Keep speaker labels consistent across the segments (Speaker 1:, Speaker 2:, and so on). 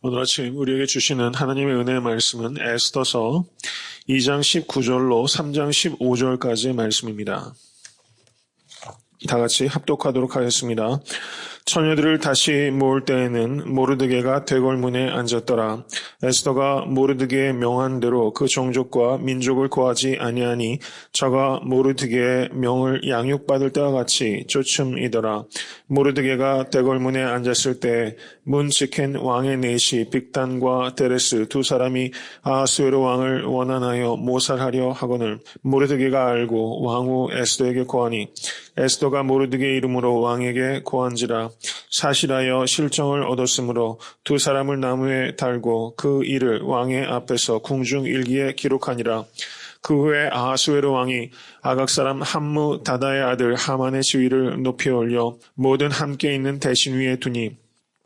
Speaker 1: 오늘 아침 우리에게 주시는 하나님의 은혜의 말씀은 에스더서 2장 19절로 3장 15절까지의 말씀입니다. 다 같이 합독하도록 하겠습니다. 처녀들을 다시 모을 때에는 모르드게가 대궐문에 앉았더라. 에스더가 모르드게의 명한 대로 그 종족과 민족을 고하지 아니하니 저가 모르드게의 명을 양육받을 때와 같이 쫓음이더라. 모르드게가 대궐문에 앉았을 때 문 지킨 왕의 넷이 빅단과 데레스 두 사람이 아하스웨로 왕을 원한하여 모살하려 하거늘 모르드게가 알고 왕후 에스더에게 고하니 에스더가 모르드게 이름으로 왕에게 고한지라. 사실하여 실정을 얻었으므로 두 사람을 나무에 달고 그 일을 왕의 앞에서 궁중일기에 기록하니라. 그 후에 아하스웨로 왕이 아각 사람 함무 다다의 아들 하만의 지위를 높이 올려 모든 함께 있는 대신 위에 두니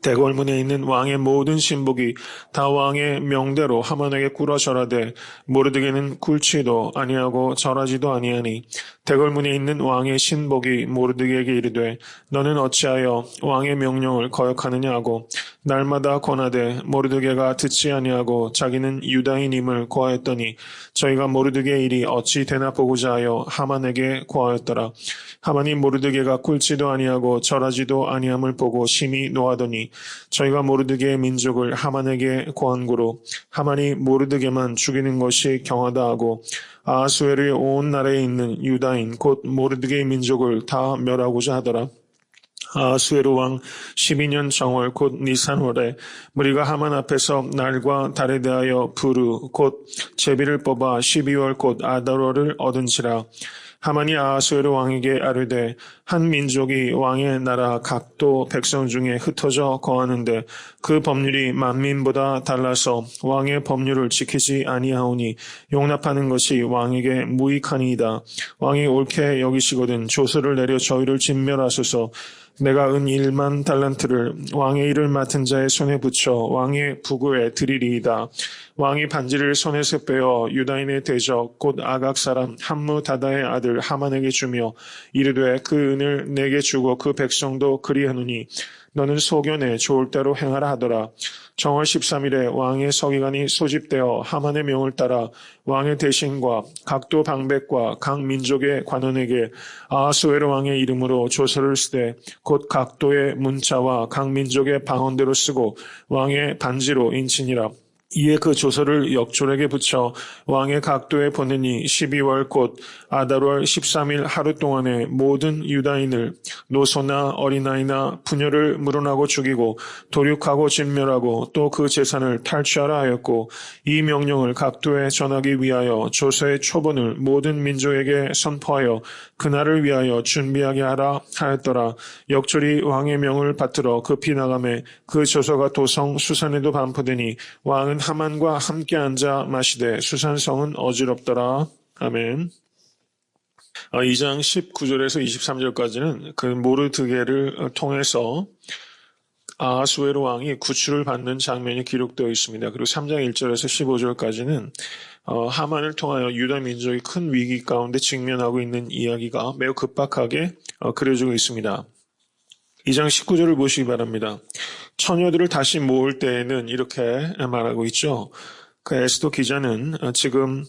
Speaker 1: 대궐문에 있는 왕의 모든 신복이 다 왕의 명대로 하만에게 꿇어 절하되 모르드게는 꿇지도 아니하고 절하지도 아니하니 대궐문에 있는 왕의 신복이 모르드게에게 이르되 너는 어찌하여 왕의 명령을 거역하느냐 하고 날마다 권하되 모르드게가 듣지 아니하고 자기는 유다인임을 고하였더니 저희가 모르드게의 일이 어찌 되나 보고자 하여 하만에게 고하였더라. 하만이 모르드게가 꿇지도 아니하고 절하지도 아니함을 보고 심히 노하더니 저희가 모르드게의 민족을 하만에게 고한고로 하만이 모르드게만 죽이는 것이 경하다 하고 아하스웨르의 온 나라에 있는 유다인 곧 모르드게의 민족을 다 멸하고자 하더라. 아하스웨르 왕 12년 정월 곧 니산월에 무리가 하만 앞에서 날과 달에 대하여 부르 곧 제비를 뽑아 12월 곧 아달월을 얻은지라. 하만이 아하스웨르 왕에게 아뢰되 한 민족이 왕의 나라 각도 백성 중에 흩어져 거하는데 그 법률이 만민보다 달라서 왕의 법률을 지키지 아니하오니 용납하는 것이 왕에게 무익하니이다. 왕이 옳게 여기시거든 조서를 내려 저희를 진멸하소서. 내가 은 1만 달란트를 왕의 일을 맡은 자의 손에 붙여 왕의 부구에 드리리이다. 왕이 반지를 손에서 빼어 유다인의 대적 곧 아각 사람 함무 다다의 아들 하만에게 주며 이르되 그 은을 내게 주고 그 백성도 그리하노니 너는 소견에 좋을 대로 행하라 하더라. 정월 13일에 왕의 서기관이 소집되어 하만의 명을 따라 왕의 대신과 각도 방백과 각 민족의 관원에게 아하스웨르 왕의 이름으로 조서를 쓰되 곧 각도의 문자와 각 민족의 방언대로 쓰고 왕의 반지로 인치니라. 이에 그 조서를 역졸에게 붙여 왕의 각도에 보내니 12월 곧 아달월 13일 하루 동안에 모든 유다인을 노소나 어린아이나 부녀를 물어나고 죽이고 도륙하고 진멸하고 또 그 재산을 탈취하라 하였고 이 명령을 각도에 전하기 위하여 조서의 초본을 모든 민족에게 선포하여 그날을 위하여 준비하게 하라 하였더라. 역졸이 왕의 명을 받들어 급히 나가매 그 조서가 도성 수산에도 반포되니 왕은 하만과 함께 앉아 마시되 수산성은 어지럽더라. 아멘. 2장 19절에서 23절까지는 그 모르드게를 통해서 아하스웨르 왕이 구출을 받는 장면이 기록되어 있습니다. 그리고 3장 1절에서 15절까지는 하만을 통하여 유다 민족이 큰 위기 가운데 직면하고 있는 이야기가 매우 급박하게 그려지고 있습니다. 2장 19절을 보시기 바랍니다. 처녀들을 다시 모을 때에는 이렇게 말하고 있죠. 그 에스더 기자는 지금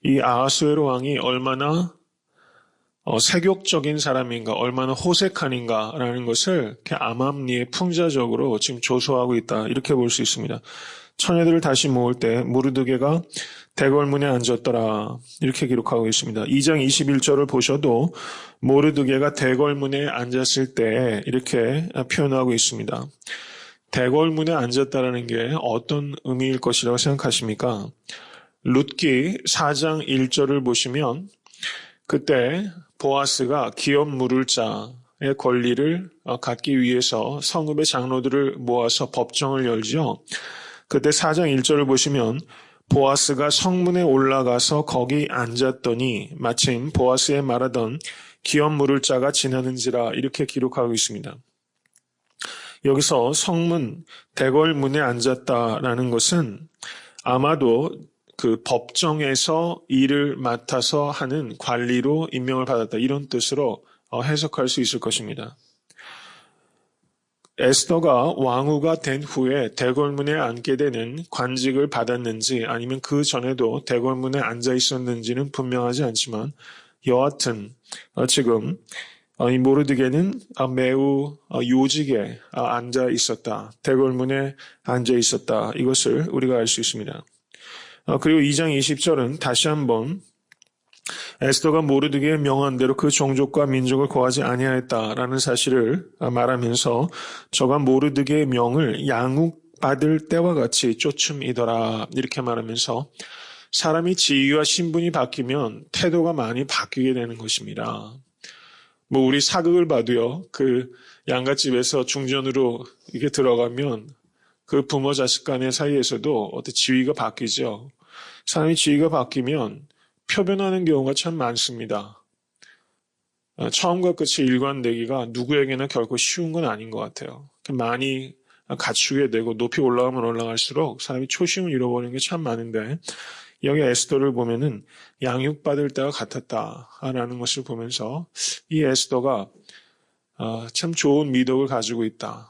Speaker 1: 이 아하스웨르 왕이 얼마나 세욕적인 사람인가, 얼마나 호색한인가라는 것을 암암리에 풍자적으로 지금 조소하고 있다. 이렇게 볼 수 있습니다. 처녀들을 다시 모을 때 모르드게가 대궐문에 앉았더라. 이렇게 기록하고 있습니다. 2장 21절을 보셔도 모르드게가 대궐문에 앉았을 때 이렇게 표현하고 있습니다. 대궐문에 앉았다라는 게 어떤 의미일 것이라고 생각하십니까? 룻기 4장 1절을 보시면 그때 보아스가 기업 물을 자의 권리를 갖기 위해서 성읍의 장로들을 모아서 법정을 열지요. 그때 4장 1절을 보시면 보아스가 성문에 올라가서 거기 앉았더니 마침 보아스의 말하던 기업 물을 자가 지나는지라 이렇게 기록하고 있습니다. 여기서 성문, 대궐문에 앉았다라는 것은 아마도 그 법정에서 일을 맡아서 하는 관리로 임명을 받았다. 이런 뜻으로 해석할 수 있을 것입니다. 에스더가 왕후가 된 후에 대궐문에 앉게 되는 관직을 받았는지 아니면 그 전에도 대궐문에 앉아 있었는지는 분명하지 않지만 여하튼 지금 이 모르드게는 매우 요직에 앉아 있었다. 대궐문에 앉아 있었다. 이것을 우리가 알 수 있습니다. 그리고 2장 20절은 다시 한번 에스더가 모르드게의 명한 대로 그 종족과 민족을 고하지 아니하였다라는 사실을 말하면서 저가 모르드게의 명을 양육받을 때와 같이 쫓음이더라 이렇게 말하면서 사람이 지위와 신분이 바뀌면 태도가 많이 바뀌게 되는 것입니다. 우리 사극을 봐도요, 그 양갓집에서 중전으로 이렇게 들어가면 그 부모 자식 간의 사이에서도 어떤 지위가 바뀌죠. 사람이 지위가 바뀌면 표변하는 경우가 참 많습니다. 처음과 끝이 일관되기가 누구에게나 결코 쉬운 건 아닌 것 같아요. 많이 갖추게 되고 높이 올라가면 올라갈수록 사람이 초심을 잃어버리는 게 참 많은데 여기 에스더를 보면은 양육받을 때가 같았다라는 것을 보면서 이 에스더가 참 좋은 미덕을 가지고 있다.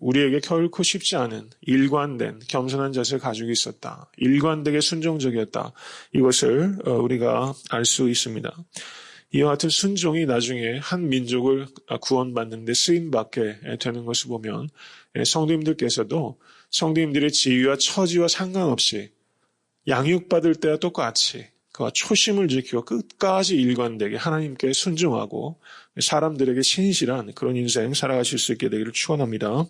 Speaker 1: 우리에게 결코 쉽지 않은 일관된 겸손한 자세를 가지고 있었다. 일관되게 순종적이었다. 이것을 우리가 알 수 있습니다. 이와 같은 순종이 나중에 한 민족을 구원받는 데 쓰임받게 되는 것을 보면 성도님들께서도 성도님들의 지위와 처지와 상관없이 양육받을 때와 똑같이 그와 초심을 지키고 끝까지 일관되게 하나님께 순종하고 사람들에게 신실한 그런 인생 살아가실 수 있게 되기를 축원합니다.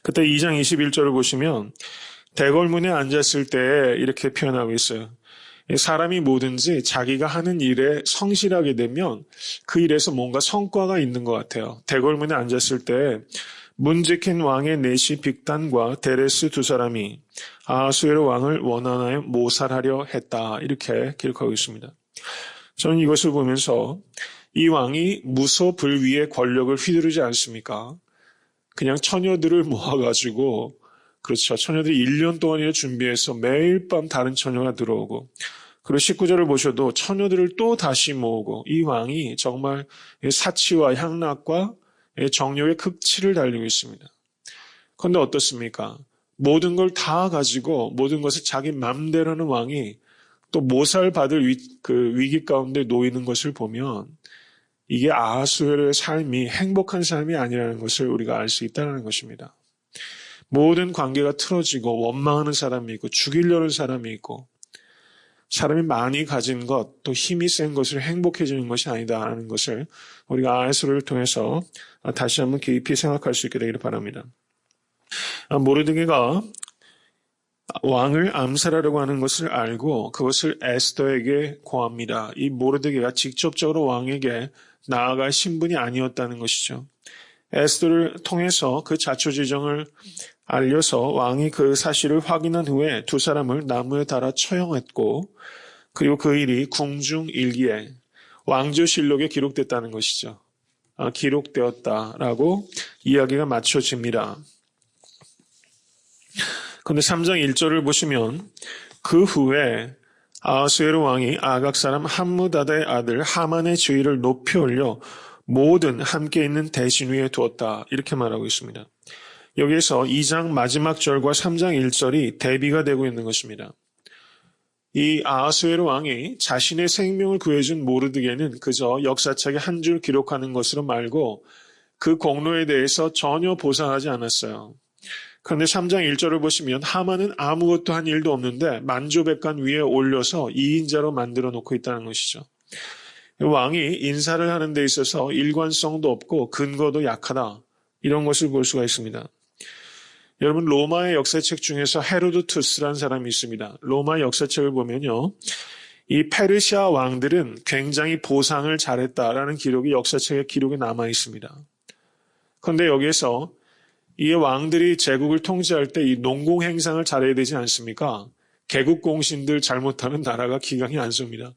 Speaker 1: 그때 2장 21절을 보시면 대궐문에 앉았을 때 이렇게 표현하고 있어요. 사람이 뭐든지 자기가 하는 일에 성실하게 되면 그 일에서 뭔가 성과가 있는 것 같아요. 대궐문에 앉았을 때 문지킨 왕의 내시 빅단과 데레스 두 사람이 아하수에로 왕을 원한하여 모살하려 했다. 이렇게 기록하고 있습니다. 저는 이것을 보면서 이 왕이 무소불위의 권력을 휘두르지 않습니까? 그냥 처녀들을 모아가지고 그렇죠. 처녀들이 1년 동안이나 준비해서 매일 밤 다른 처녀가 들어오고 그리고 19절을 보셔도 처녀들을 또 다시 모으고 이 왕이 정말 사치와 향락과 정욕의 극치를 달리고 있습니다. 그런데 어떻습니까? 모든 걸 다 가지고 모든 것을 자기 맘대로 하는 왕이 또 모살받을 위기 가운데 놓이는 것을 보면 이게 아하수에로의 삶이 행복한 삶이 아니라는 것을 우리가 알 수 있다는 것입니다. 모든 관계가 틀어지고 원망하는 사람이 있고 죽이려는 사람이 있고 사람이 많이 가진 것, 또 힘이 센 것을 행복해지는 것이 아니다라는 것을 우리가 아하수를 통해서 다시 한번 깊이 생각할 수 있게 되기를 바랍니다. 모르드게가 왕을 암살하려고 하는 것을 알고 그것을 에스더에게 고합니다. 이 모르드게가 직접적으로 왕에게 나아갈 신분이 아니었다는 것이죠. 에스더를 통해서 그 자초지정을 알려서 왕이 그 사실을 확인한 후에 두 사람을 나무에 달아 처형했고 그리고 그 일이 궁중일기에 왕조실록에 기록됐다는 것이죠. 기록되었다라고 이야기가 맞춰집니다. 그런데 3장 1절을 보시면 그 후에 아하수에로 왕이 아각 사람 함무다다의 아들 하만의 지위를 높이 올려 모든 함께 있는 대신 위에 두었다. 이렇게 말하고 있습니다. 여기에서 2장 마지막 절과 3장 1절이 대비가 되고 있는 것입니다. 이 아하수에로 왕이 자신의 생명을 구해준 모르드게는 그저 역사책에 한 줄 기록하는 것으로 말고 그 공로에 대해서 전혀 보상하지 않았어요. 그런데 3장 1절을 보시면 하만은 아무것도 한 일도 없는데 만조백관 위에 올려서 2인자로 만들어 놓고 있다는 것이죠. 왕이 인사를 하는 데 있어서 일관성도 없고 근거도 약하다. 이런 것을 볼 수가 있습니다. 여러분 로마의 역사책 중에서 헤로도투스라는 사람이 있습니다. 로마 역사책을 보면요. 이 페르시아 왕들은 굉장히 보상을 잘했다라는 기록이 역사책에 기록이 남아 있습니다. 그런데 여기에서 이 왕들이 제국을 통치할 때 이 농공 행상을 잘해야 되지 않습니까? 개국 공신들 잘못하면 나라가 기강이 안 섭니다.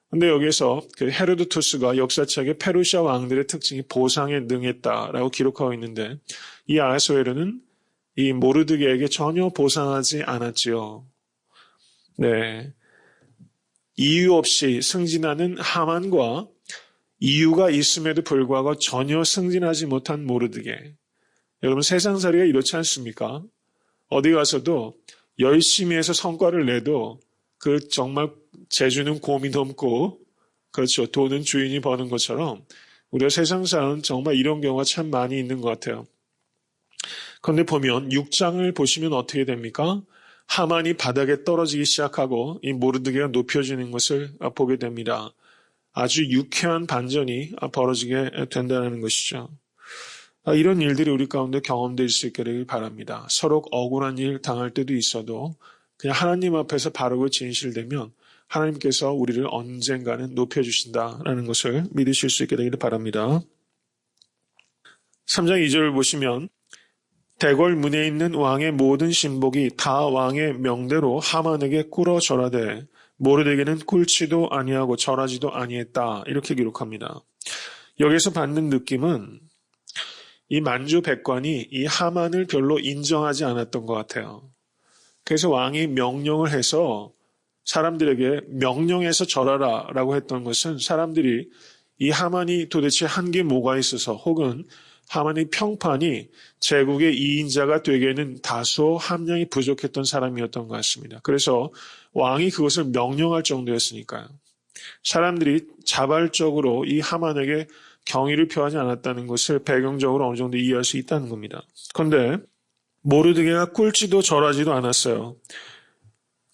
Speaker 1: 그런데 여기에서 그 헤로도투스가 역사책에 페르시아 왕들의 특징이 보상에 능했다라고 기록하고 있는데 이 아하수에로는 이 모르드게에게 전혀 보상하지 않았지요. 네, 이유 없이 승진하는 하만과 이유가 있음에도 불구하고 전혀 승진하지 못한 모르드게. 여러분 세상살이가 이렇지 않습니까? 어디 가서도 열심히 해서 성과를 내도 그 정말 재주는 곰이 넘고 그렇죠. 돈은 주인이 버는 것처럼 우리가 세상사는 정말 이런 경우가 참 많이 있는 것 같아요. 그런데 보면 6장을 보시면 어떻게 됩니까? 하만이 바닥에 떨어지기 시작하고 이 모르드게가 높여지는 것을 보게 됩니다. 아주 유쾌한 반전이 벌어지게 된다는 것이죠. 이런 일들이 우리 가운데 경험될 수 있기를 바랍니다. 서로 억울한 일 당할 때도 있어도 그냥 하나님 앞에서 바르고 진실되면 하나님께서 우리를 언젠가는 높여주신다라는 것을 믿으실 수 있게 되기를 바랍니다. 3장 2절을 보시면 대궐 문에 있는 왕의 모든 신복이 다 왕의 명대로 하만에게 꿇어 절하되 모르드게는 꿇지도 아니하고 절하지도 아니했다. 이렇게 기록합니다. 여기서 받는 느낌은 이 만주 백관이 이 하만을 별로 인정하지 않았던 것 같아요. 그래서 왕이 명령을 해서 사람들에게 명령해서 절하라 라고 했던 것은 사람들이 이 하만이 도대체 한 게 뭐가 있어서 혹은 하만의 평판이 제국의 2인자가 되기에는 다소 함량이 부족했던 사람이었던 것 같습니다. 그래서 왕이 그것을 명령할 정도였으니까요. 사람들이 자발적으로 이 하만에게 경의를 표하지 않았다는 것을 배경적으로 어느 정도 이해할 수 있다는 겁니다. 그런데 모르드게가 꿇지도 절하지도 않았어요.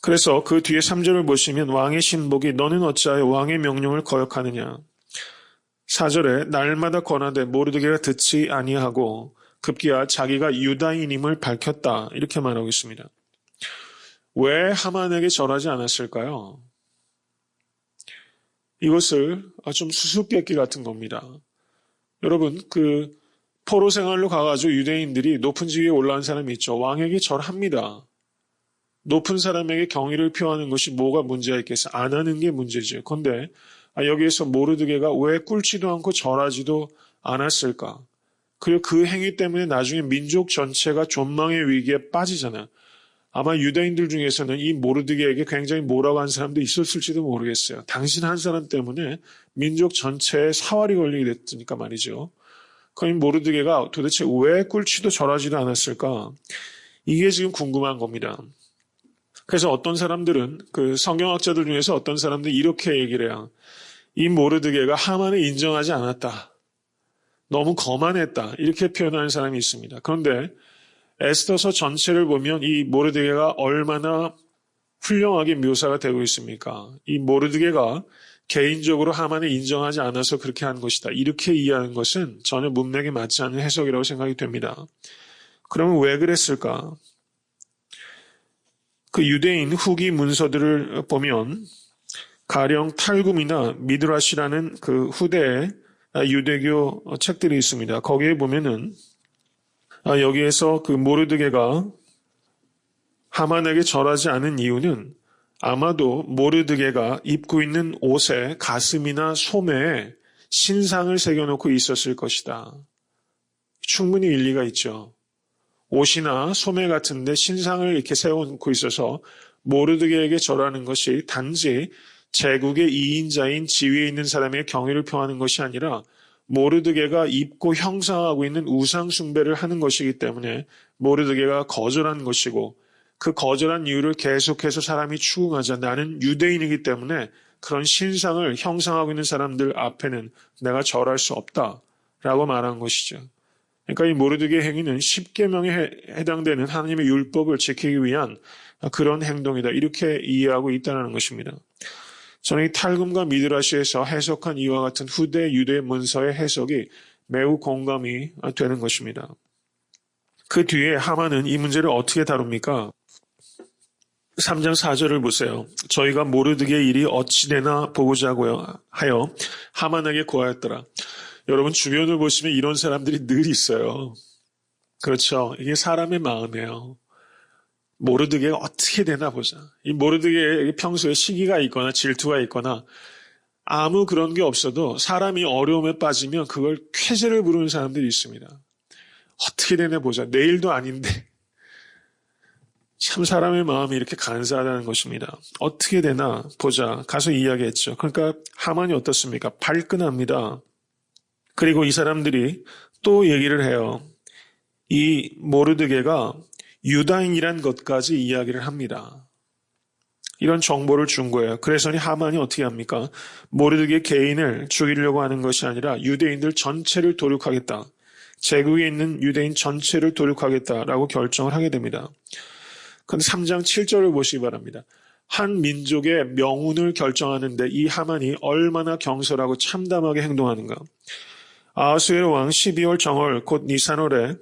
Speaker 1: 그래서 그 뒤에 3절을 보시면 왕의 신복이 너는 어찌하여 왕의 명령을 거역하느냐. 4절에 날마다 권하되 모르드게가 듣지 아니하고 급기야 자기가 유다인임을 밝혔다. 이렇게 말하고 있습니다. 왜 하만에게 절하지 않았을까요? 이것을 좀 수수께끼 같은 겁니다. 여러분 포로 생활로 가가지고 유대인들이 높은 지위에 올라온 사람이 있죠. 왕에게 절합니다. 높은 사람에게 경의를 표하는 것이 뭐가 문제가 있겠어요? 안 하는 게 문제죠. 그런데 여기에서 모르드게가 왜 꿇지도 않고 절하지도 않았을까? 그리고 그 행위 때문에 나중에 민족 전체가 존망의 위기에 빠지잖아요. 아마 유대인들 중에서는 이 모르드게에게 굉장히 뭐라고 한 사람도 있었을지도 모르겠어요. 당신 한 사람 때문에 민족 전체에 사활이 걸리게 됐으니까 말이죠. 그럼 모르드게가 도대체 왜 꿇지도 절하지도 않았을까? 이게 지금 궁금한 겁니다. 그래서 어떤 사람들은 성경학자들 중에서 어떤 사람들이 이렇게 얘기를 해요. 이 모르드게가 하만을 인정하지 않았다. 너무 거만했다. 이렇게 표현하는 사람이 있습니다. 그런데 에스더서 전체를 보면 이 모르드게가 얼마나 훌륭하게 묘사가 되고 있습니까? 이 모르드게가 개인적으로 하만을 인정하지 않아서 그렇게 한 것이다. 이렇게 이해하는 것은 전혀 문맥에 맞지 않는 해석이라고 생각이 됩니다. 그러면 왜 그랬을까? 그 유대인 후기 문서들을 보면 가령 탈굼이나 미드라시라는 그 후대의 유대교 책들이 있습니다. 거기에 보면은 여기에서 그 모르드게가 하만에게 절하지 않은 이유는 아마도 모르드게가 입고 있는 옷에 가슴이나 소매에 신상을 새겨놓고 있었을 것이다. 충분히 일리가 있죠. 옷이나 소매 같은데 신상을 이렇게 세워놓고 있어서 모르드게에게 절하는 것이 단지 제국의 2인자인 지위에 있는 사람에게 경의를 표하는 것이 아니라 모르드게가 입고 형상하고 있는 우상 숭배를 하는 것이기 때문에 모르드게가 거절한 것이고 그 거절한 이유를 계속해서 사람이 추궁하자 나는 유대인이기 때문에 그런 신상을 형상하고 있는 사람들 앞에는 내가 절할 수 없다라고 말한 것이죠. 그러니까 이 모르드게의 행위는 10계명에 해당되는 하나님의 율법을 지키기 위한 그런 행동이다. 이렇게 이해하고 있다는 것입니다. 저는 이 탈굼과 미드라시에서 해석한 이와 같은 후대 유대 문서의 해석이 매우 공감이 되는 것입니다. 그 뒤에 하만은 이 문제를 어떻게 다룹니까? 3장 4절을 보세요. 저희가 모르드게의 일이 어찌 되나 보고자 하여 하만에게 고하였더라. 여러분 주변을 보시면 이런 사람들이 늘 있어요. 그렇죠. 이게 사람의 마음이에요. 모르드게가 어떻게 되나 보자. 이 모르드게의 평소에 시기가 있거나 질투가 있거나 아무 그런 게 없어도 사람이 어려움에 빠지면 그걸 쾌재를 부르는 사람들이 있습니다. 어떻게 되나 보자. 내일도 아닌데. 참 사람의 마음이 이렇게 간사하다는 것입니다. 어떻게 되나 보자. 가서 이야기했죠. 그러니까 하만이 어떻습니까? 발끈합니다. 그리고 이 사람들이 또 얘기를 해요. 이 모르드게가 유다인이란 것까지 이야기를 합니다. 이런 정보를 준 거예요. 그래서 하만이 어떻게 합니까? 모르드게 개인을 죽이려고 하는 것이 아니라 유대인들 전체를 도륙하겠다. 제국에 있는 유대인 전체를 도륙하겠다라고 결정을 하게 됩니다. 그런데 3장 7절을 보시기 바랍니다. 한 민족의 명운을 결정하는데 이 하만이 얼마나 경솔하고 참담하게 행동하는가. 아하수에로 왕 12월 정월 곧 니산월에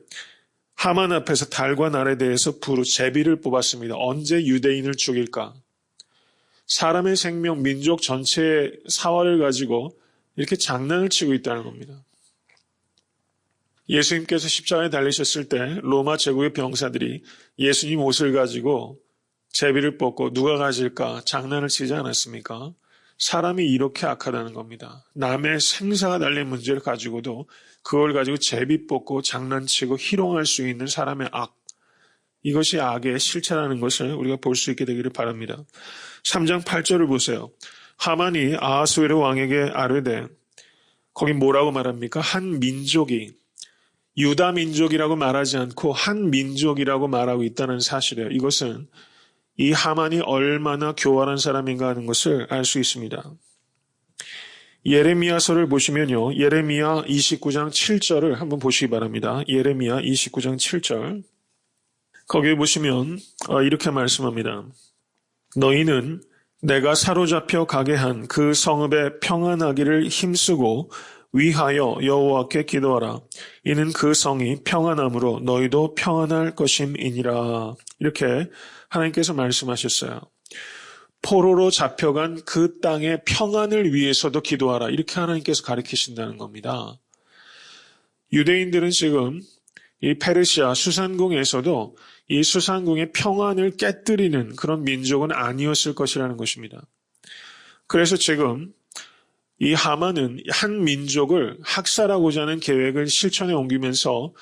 Speaker 1: 하만 앞에서 달과 날에 대해서 부르 제비를 뽑았습니다. 언제 유대인을 죽일까? 사람의 생명, 민족 전체의 사활을 가지고 이렇게 장난을 치고 있다는 겁니다. 예수님께서 십자가에 달리셨을 때 로마 제국의 병사들이 예수님 옷을 가지고 제비를 뽑고 누가 가질까 장난을 치지 않았습니까? 사람이 이렇게 악하다는 겁니다. 남의 생사가 달린 문제를 가지고도 그걸 가지고 제비 뽑고 장난치고 희롱할 수 있는 사람의 악. 이것이 악의 실체라는 것을 우리가 볼 수 있게 되기를 바랍니다. 3장 8절을 보세요. 하만이 아하수에로 왕에게 아뢰되, 거기 뭐라고 말합니까? 한 민족이, 유다 민족이라고 말하지 않고 한 민족이라고 말하고 있다는 사실이에요. 이것은 이 하만이 얼마나 교활한 사람인가 하는 것을 알 수 있습니다. 예레미야서를 보시면요. 예레미야 29장 7절을 한번 보시기 바랍니다. 예레미야 29장 7절. 거기에 보시면 이렇게 말씀합니다. 너희는 내가 사로잡혀 가게 한 그 성읍에 평안하기를 힘쓰고 위하여 여호와께 기도하라. 이는 그 성이 평안함으로 너희도 평안할 것임이니라. 이렇게 하나님께서 말씀하셨어요. 포로로 잡혀간 그 땅의 평안을 위해서도 기도하라. 이렇게 하나님께서 가르치신다는 겁니다. 유대인들은 지금 이 페르시아 수산궁에서도 이 수산궁의 평안을 깨뜨리는 그런 민족은 아니었을 것이라는 것입니다. 그래서 지금 이 하만은 한 민족을 학살하고자 하는 계획을 실천에 옮기면서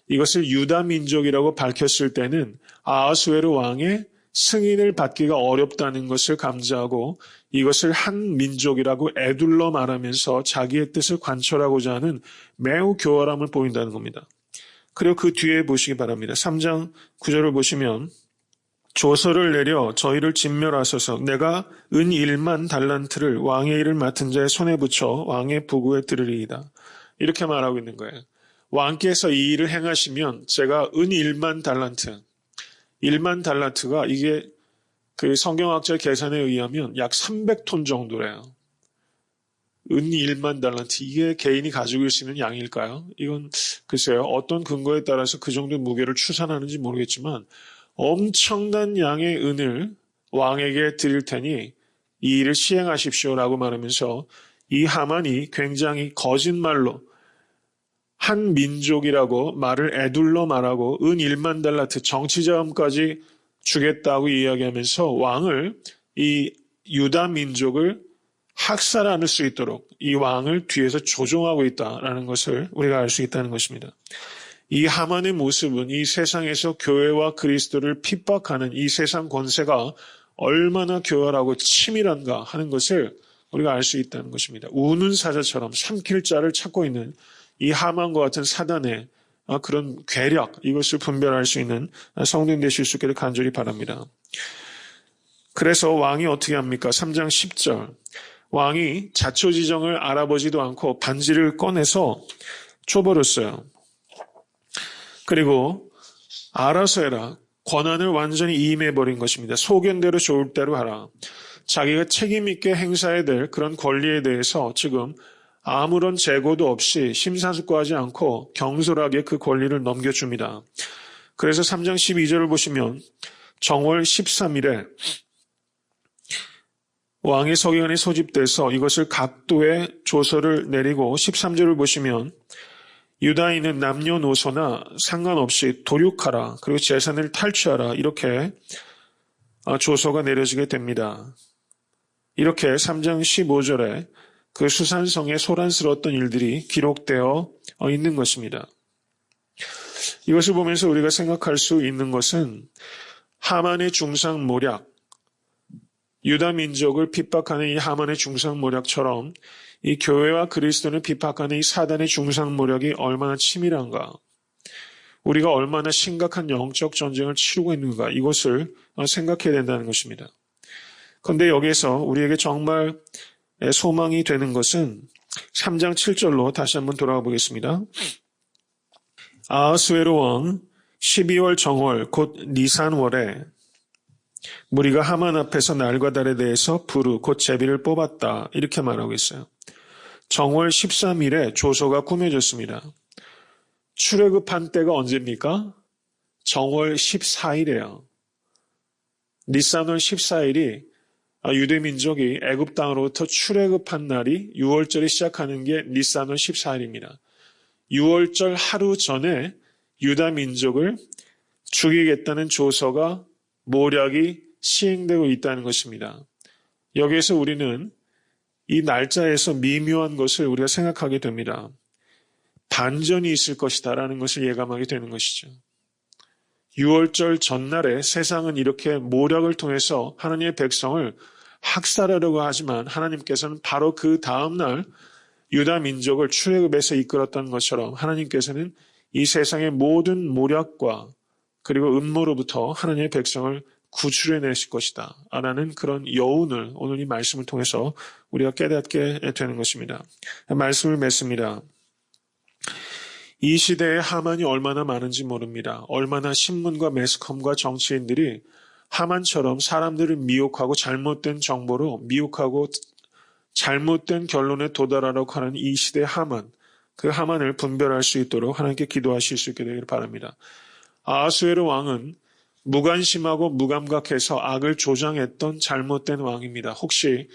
Speaker 1: 이것을 유다 민족이라고 밝혔을 때는 아하수에로 왕의 승인을 받기가 어렵다는 것을 감지하고 이것을 한 민족이라고 애둘러 말하면서 자기의 뜻을 관철하고자 하는 매우 교활함을 보인다는 겁니다. 그리고 그 뒤에 보시기 바랍니다. 3장 9절을 보시면 조서를 내려 저희를 진멸하소서. 내가 은 1만 달란트를 왕의 일을 맡은 자의 손에 붙여 왕의 부구에 들으리이다. 이렇게 말하고 있는 거예요. 왕께서 이 일을 행하시면 제가 은 1만 달란트, 1만 달란트가 이게 그 성경학자 계산에 의하면 약 300톤 정도래요. 은 1만 달란트, 이게 개인이 가지고 있는 양일까요? 이건 글쎄요. 어떤 근거에 따라서 그 정도 무게를 추산하는지 모르겠지만 엄청난 양의 은을 왕에게 드릴 테니 이 일을 시행하십시오라고 말하면서 이 하만이 굉장히 거짓말로 한 민족이라고 말을 애둘러 말하고 은 1만 달란트 정치자금까지 주겠다고 이야기하면서 왕을 이 유다 민족을 학살할 수 있도록 이 왕을 뒤에서 조종하고 있다라는 것을 우리가 알 수 있다는 것입니다. 이 하만의 모습은 이 세상에서 교회와 그리스도를 핍박하는 이 세상 권세가 얼마나 교활하고 치밀한가 하는 것을 우리가 알 수 있다는 것입니다. 우는 사자처럼 삼킬 자를 찾고 있는 이 하만과 같은 사단의 그런 괴력, 이것을 분별할 수 있는 성도님 되실 수 있기를 간절히 바랍니다. 그래서 왕이 어떻게 합니까? 3장 10절. 왕이 자초지정을 알아보지도 않고 반지를 꺼내서 줘버렸어요. 그리고 알아서 해라. 권한을 완전히 이임해버린 것입니다. 소견대로 좋을 대로 하라. 자기가 책임있게 행사해야 될 그런 권리에 대해서 지금 아무런 재고도 없이 심사숙고하지 않고 경솔하게 그 권리를 넘겨줍니다. 그래서 3장 12절을 보시면 정월 13일에 왕의 서기관이 소집돼서 이것을 각도에 조서를 내리고 13절을 보시면 유다인은 남녀노소나 상관없이 도륙하라. 그리고 재산을 탈취하라. 이렇게 조서가 내려지게 됩니다. 이렇게 3장 15절에 그 수산성에 소란스러웠던 일들이 기록되어 있는 것입니다. 이것을 보면서 우리가 생각할 수 있는 것은 하만의 중상모략, 유다 민족을 핍박하는 이 하만의 중상모략처럼 이 교회와 그리스도를 핍박하는 이 사단의 중상모략이 얼마나 치밀한가. 우리가 얼마나 심각한 영적 전쟁을 치르고 있는가 이것을 생각해야 된다는 것입니다. 그런데 여기에서 우리에게 정말 소망이 되는 것은 3장 7절로 다시 한번 돌아가 보겠습니다. 아하수에로 왕 12월 정월 곧 니산월에 무리가 하만 앞에서 날과 달에 대해서 부르 곧 제비를 뽑았다 이렇게 말하고 있어요. 정월 13일에 조서가 꾸며졌습니다. 출애굽한 때가 언제입니까? 정월 14일이에요. 니산월 14일이 유대민족이 애굽 땅으로부터 출애굽한 날이 6월절이 시작하는 게 니산월 14일입니다. 6월절 하루 전에 유다 민족을 죽이겠다는 조서가 모략이 시행되고 있다는 것입니다. 여기에서 우리는 이 날짜에서 미묘한 것을 우리가 생각하게 됩니다. 반전이 있을 것이다라는 것을 예감하게 되는 것이죠. 6월절 전날에 세상은 이렇게 모략을 통해서 하나님의 백성을 학살하려고 하지만 하나님께서는 바로 그 다음날 유다 민족을 출애굽에서 이끌었던 것처럼 하나님께서는 이 세상의 모든 모략과 그리고 음모로부터 하나님의 백성을 구출해내실 것이다 라는 그런 여운을 오늘 이 말씀을 통해서 우리가 깨닫게 되는 것입니다. 말씀을 맺습니다. 이 시대에 하만이 얼마나 많은지 모릅니다. 얼마나 신문과 매스컴과 정치인들이 하만처럼 사람들을 미혹하고 잘못된 정보로 미혹하고 잘못된 결론에 도달하려고 하는 이 시대의 하만, 그 하만을 분별할 수 있도록 하나님께 기도하실 수 있게 되기를 바랍니다. 아하수에로 왕은 무관심하고 무감각해서 악을 조장했던 잘못된 왕입니다. 혹시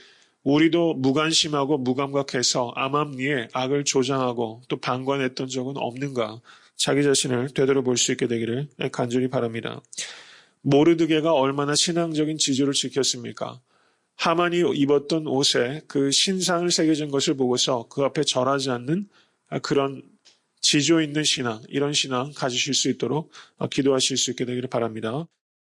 Speaker 1: 우리도 무관심하고 무감각해서 암암리에 악을 조장하고 또 방관했던 적은 없는가? 자기 자신을 되돌아볼 수 있게 되기를 간절히 바랍니다. 모르드게가 얼마나 신앙적인 지조를 지켰습니까? 하만이 입었던 옷에 그 신상을 새겨진 것을 보고서 그 앞에 절하지 않는 그런 지조 있는 신앙, 이런 신앙 가지실 수 있도록 기도하실 수 있게 되기를 바랍니다.